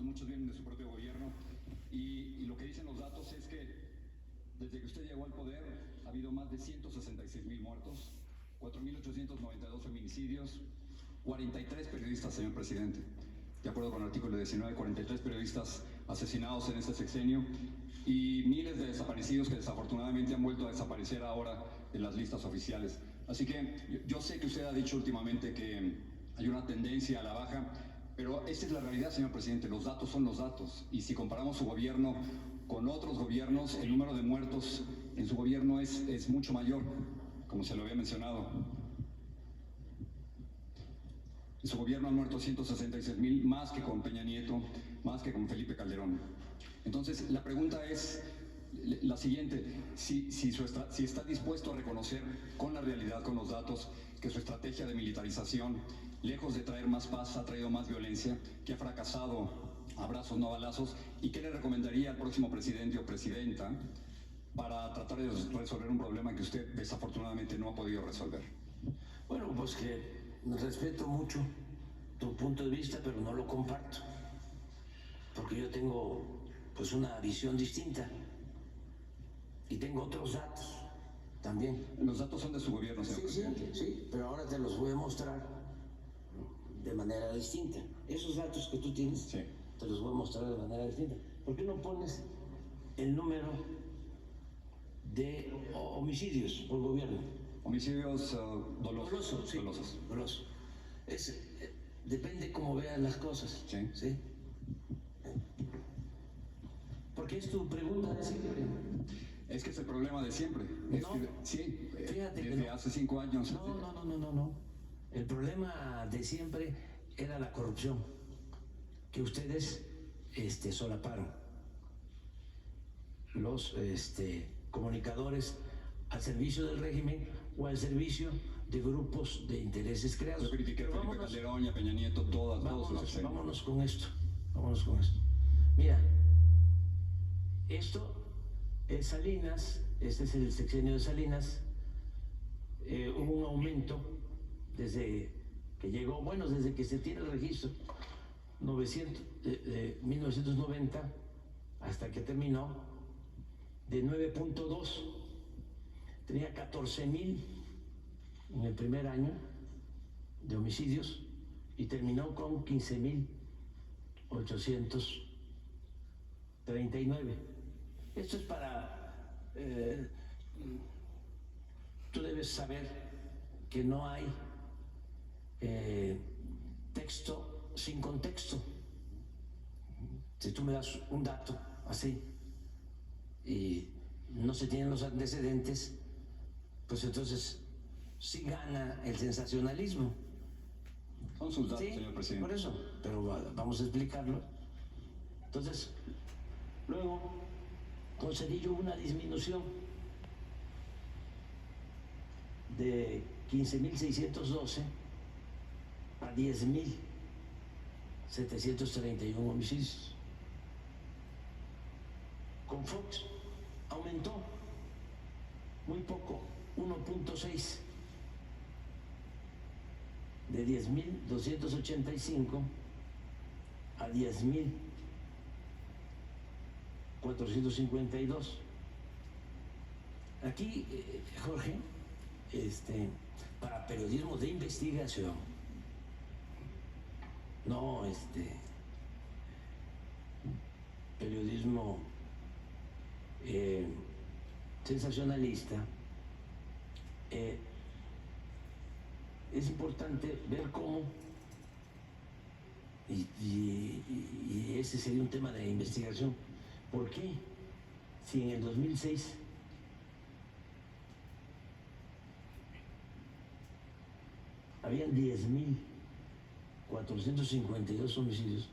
muchos vienen de su propio gobierno, y lo que dicen los datos es que desde que usted llegó al poder ha habido más de 166,000 muertos, 4,892 feminicidios, 43 periodistas, señor presidente. De acuerdo con el artículo 19, 43 periodistas asesinados en este sexenio y miles de desaparecidos que desafortunadamente han vuelto a desaparecer ahora en las listas oficiales. Así que yo sé que usted ha dicho últimamente que hay una tendencia a la baja, pero esa es la realidad, señor presidente. Los datos son los datos, y si comparamos su gobierno con otros gobiernos, el número de muertos en su gobierno es mucho mayor, como se lo había mencionado. En su gobierno han muerto 166,000, más que con Peña Nieto, más que con Felipe Calderón. Entonces, la pregunta es la siguiente: si está dispuesto a reconocer con la realidad, con los datos, que su estrategia de militarización, lejos de traer más paz, ha traído más violencia, que ha fracasado abrazos no balazos, y qué le recomendaría al próximo presidente o presidenta para tratar de resolver un problema que usted desafortunadamente no ha podido resolver. Bueno, pues que respeto mucho tu punto de vista, pero no lo comparto, porque yo tengo pues una visión distinta y tengo otros datos también. Los datos son de su gobierno, señor presidente. Sí, pero ahora te los voy a mostrar de manera distinta. Esos datos que tú tienes, sí, te los voy a mostrar de manera distinta. ¿Por qué no pones el número de homicidios por gobierno? Homicidios dolosos. Sí, dolosos. Depende cómo vean las cosas. Sí. ¿Sí? Porque es tu pregunta de siempre. Es que es el problema de siempre. Sí, fíjate desde hace 5 años. No. El problema de siempre era la corrupción que ustedes solaparon. Los comunicadores al servicio del régimen o al servicio de grupos de intereses creados. Yo critiqué a Felipe Calderón y a Peña Nieto, todos sus sexenios. Vámonos con esto. Mira, esto es Salinas, este es el sexenio de Salinas. Hubo un aumento desde que llegó, desde que se tiene el registro, 1990 hasta que terminó, de 9.2. Tenía 14,000 en el primer año de homicidios y terminó con 15,839. Esto es para... tú debes saber que no hay texto sin contexto. Si tú me das un dato así y no se tienen los antecedentes, pues entonces sí gana el sensacionalismo. Son sus datos, sí, señor presidente. Por eso, pero vamos a explicarlo. Entonces, luego concedí yo una disminución de 15,612 a 10,731 homicidios. Con Fox aumentó muy poco, 1.6, de 10,285 a 10,452. Aquí, Jorge, para periodismo de investigación, no periodismo sensacionalista, es importante ver cómo, y ese sería un tema de investigación, ¿por qué si en el 2006 habían 10,452 homicidios,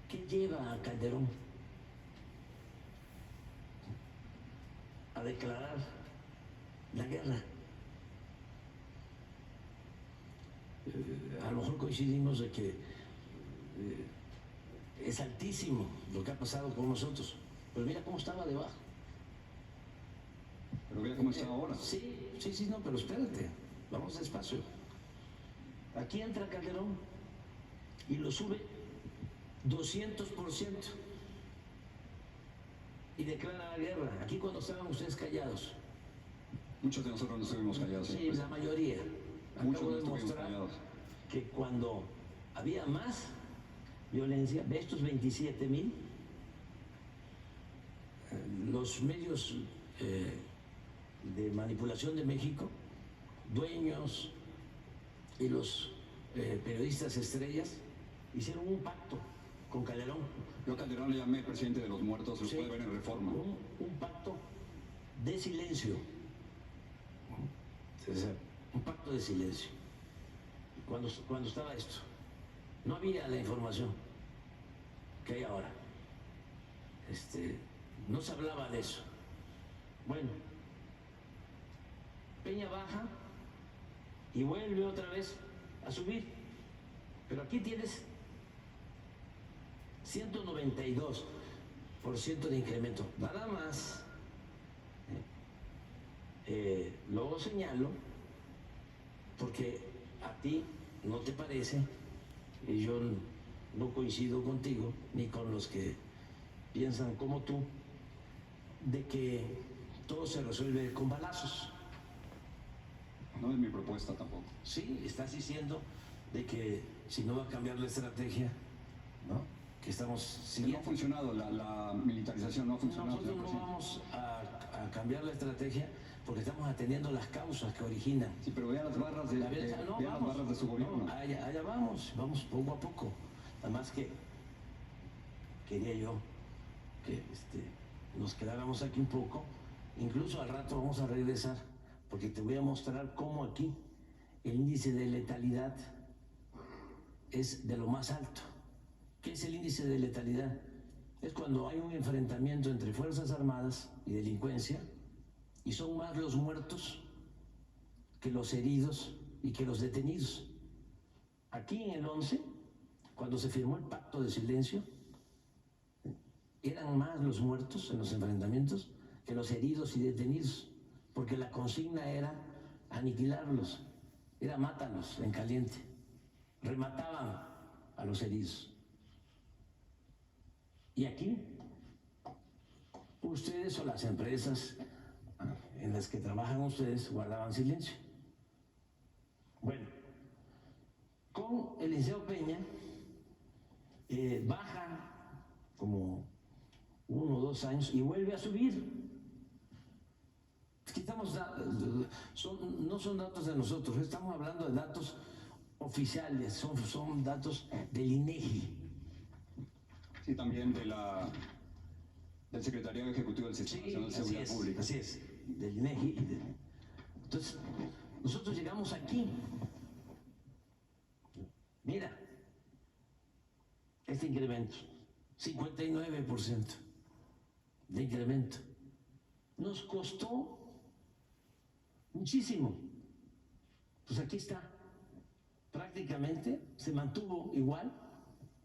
qué lleva a Calderón a declarar la guerra? A lo mejor coincidimos de que es altísimo lo que ha pasado con nosotros, pero mira cómo estaba debajo. Pero mira cómo está ahora. Sí, no, pero espérate, vamos despacio. Aquí entra Calderón y lo sube 200%. Y declara la guerra. Aquí cuando estaban ustedes callados. Muchos de nosotros no estuvimos callados. Sí, la mayoría. Muchos Acabo no de estuvimos mostrar callados. que cuando había más violencia, de estos 27,000, los medios de manipulación de México, dueños y los periodistas estrellas, hicieron un pacto con Calderón. Yo a Calderón le llamé presidente de los muertos, lo Sí, puede ver en Reforma. un pacto de silencio. César, un pacto de silencio. Cuando estaba esto, no había la información que hay ahora. No se hablaba de eso. Bueno, Peña baja y vuelve otra vez a subir. Pero aquí tienes 192% de incremento. Nada más. Luego señalo, porque a ti no te parece, y yo no coincido contigo, ni con los que piensan como tú, de que todo se resuelve con balazos. No es mi propuesta tampoco. Sí, estás diciendo de que si no va a cambiar la estrategia, ¿no?, que estamos siguiendo. No ha funcionado, la militarización no ha funcionado. Nosotros no vamos a cambiar la estrategia porque estamos atendiendo las causas que originan. Sí, pero vea las barras de, La violencia. No, vea las vamos, barras de su gobierno. no, allá vamos poco a poco. Nada más que quería yo que nos quedáramos aquí un poco. Incluso al rato vamos a regresar porque te voy a mostrar cómo aquí el índice de letalidad es de lo más alto. ¿Qué es el índice de letalidad? Es cuando hay un enfrentamiento entre Fuerzas Armadas y delincuencia y son más los muertos que los heridos y que los detenidos. Aquí en el 11, cuando se firmó el pacto de silencio, eran más los muertos en los enfrentamientos que los heridos y detenidos, porque la consigna era aniquilarlos, era mátalos en caliente, remataban a los heridos. Y aquí, ustedes o las empresas en las que trabajan ustedes guardaban silencio. Bueno, con el licenciado Peña baja como 1 o 2 años y vuelve a subir. Es que no son datos de nosotros, estamos hablando de datos oficiales, son datos del INEGI. Sí, también del Secretariado Ejecutivo del Sistema Nacional de Seguridad Pública. Así es, del INEGI. Entonces, nosotros llegamos aquí. Mira, este incremento, 59% de incremento. Nos costó muchísimo. Pues aquí está. Prácticamente se mantuvo igual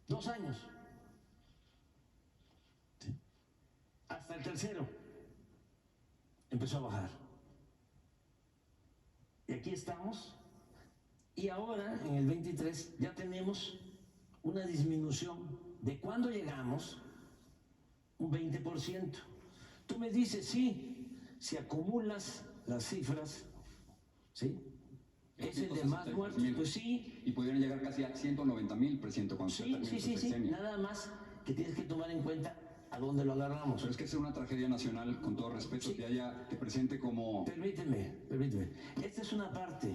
2 años. Hasta el tercero empezó a bajar. Y aquí estamos. Y ahora, en el 23, ya tenemos una disminución de cuando llegamos, un 20%. Tú me dices, sí, si acumulas las cifras, ¿sí? Es el de más muertos, pues sí. Y pudieron llegar casi a 190,000, presidente, cuando Sí, nada más que tienes que tomar en cuenta a dónde lo agarramos. Pero es que es una tragedia nacional, con todo respeto, Sí. que presente como... Permíteme. Esta es una parte.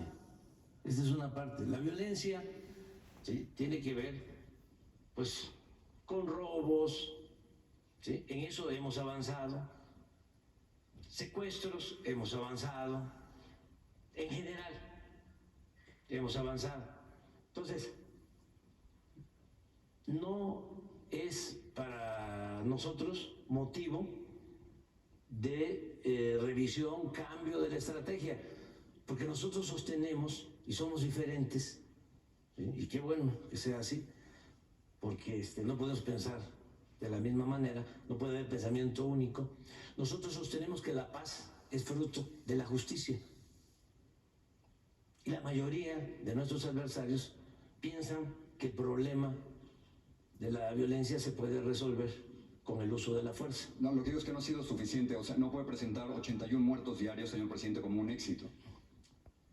La violencia, ¿sí?, tiene que ver, pues, con robos, ¿sí? En eso hemos avanzado. Secuestros, hemos avanzado. En general, hemos avanzado. Entonces, no es para nosotros motivo de revisión, cambio de la estrategia, porque nosotros sostenemos y somos diferentes, ¿sí? Y qué bueno que sea así, porque no podemos pensar de la misma manera, no puede haber pensamiento único. Nosotros sostenemos que la paz es fruto de la justicia. Y la mayoría de nuestros adversarios piensan que el problema de la violencia se puede resolver con el uso de la fuerza. No, lo que digo es que no ha sido suficiente. O sea, no puede presentar 81 muertos diarios, señor presidente, como un éxito.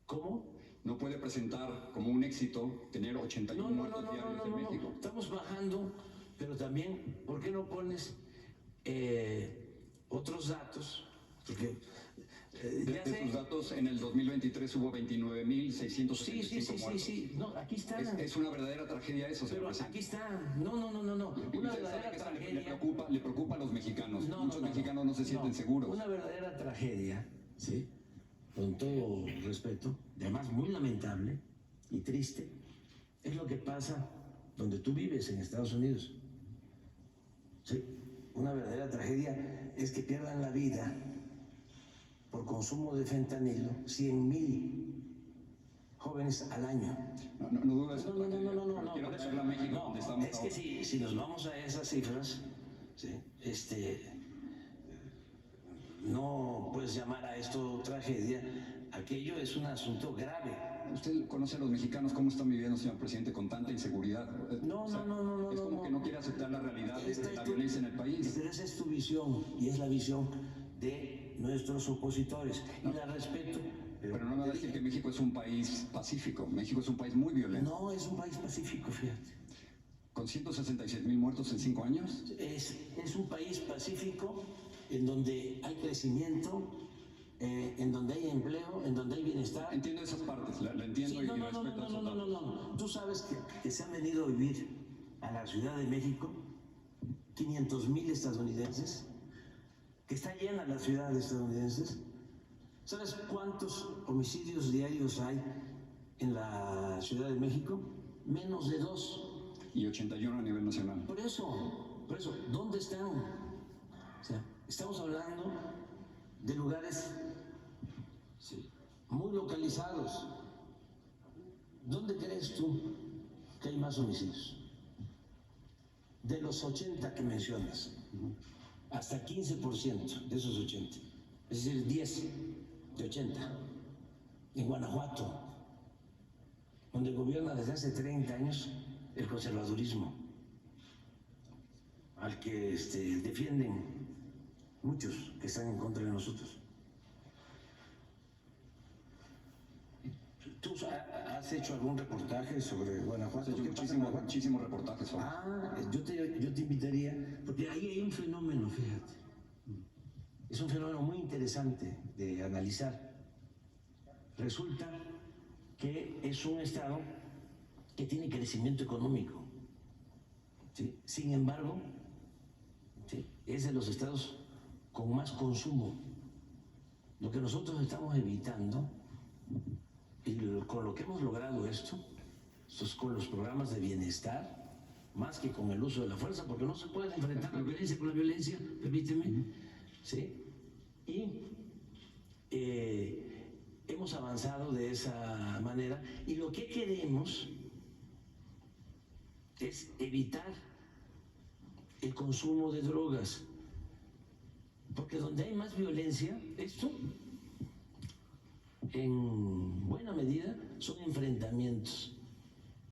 ¿Cómo? No puede presentar como un éxito tener 81 muertos diarios en México. Estamos bajando, pero también, ¿por qué no pones otros datos? Porque De sus datos, en el 2023 hubo 29.675 muertos. Sí. No, aquí está. Es una verdadera tragedia eso, señor Pero presidente. aquí está. No. Y Una usted sabe verdadera que eso tragedia. le preocupa a los mexicanos. No, Muchos mexicanos no se sienten no. seguros. Una verdadera tragedia, ¿sí? Con todo respeto, además muy lamentable y triste, es lo que pasa donde tú vives, en Estados Unidos. ¿Sí? Una verdadera tragedia es que pierdan la vida por consumo de fentanilo 100,000 jóvenes al año. No dudo eso. No. Quiero Por eso, traerla a México, no, donde estamos es que ahora. si nos vamos a esas cifras, ¿sí? No puedes llamar a esto tragedia. Aquello es un asunto grave. Usted conoce a los mexicanos cómo están viviendo, señor presidente, con tanta inseguridad. No. Es como que no quiere aceptar la realidad de la violencia en el país. Pero esa es tu visión y es la visión de nuestros opositores. Y la respeto. Pero no me va a decir que México es un país pacífico. México es un país muy violento. No es un país pacífico, fíjate. Con 166,000 muertos en 5 años. Es un país pacífico en donde hay crecimiento, en donde hay empleo, en donde hay bienestar. Entiendo esas partes, la entiendo Sí, y respeto esos datos. no. Tú sabes que se han venido a vivir a la Ciudad de México 500,000 estadounidenses, que está llena la ciudad de estadounidenses. ¿Sabes cuántos homicidios diarios hay en la Ciudad de México? Menos de 2. Y 81 a nivel nacional. Por eso, ¿dónde están? O sea, estamos hablando de lugares muy localizados. ¿Dónde crees tú que hay más homicidios? De los 80 que mencionas, hasta 15% de esos 80, es decir, 10 de 80. En Guanajuato, donde gobierna desde hace 30 años el conservadurismo, al que defienden muchos que están en contra de nosotros. ¿Tú has hecho algún reportaje sobre Guanajuato? He hecho muchísimos reportajes sobre yo te invitaría, porque ahí hay un fenómeno, fíjate. Es un fenómeno muy interesante de analizar. Resulta que es un estado que tiene crecimiento económico, ¿sí? Sin embargo, ¿sí?, es de los estados con más consumo. Lo que nosotros estamos evitando, y con lo que hemos logrado esto es con los programas de bienestar, más que con el uso de la fuerza, porque no se puede enfrentar la violencia con la violencia, permíteme, ¿sí? Y hemos avanzado de esa manera, y lo que queremos es evitar el consumo de drogas, porque donde hay más violencia, esto en buena medida son enfrentamientos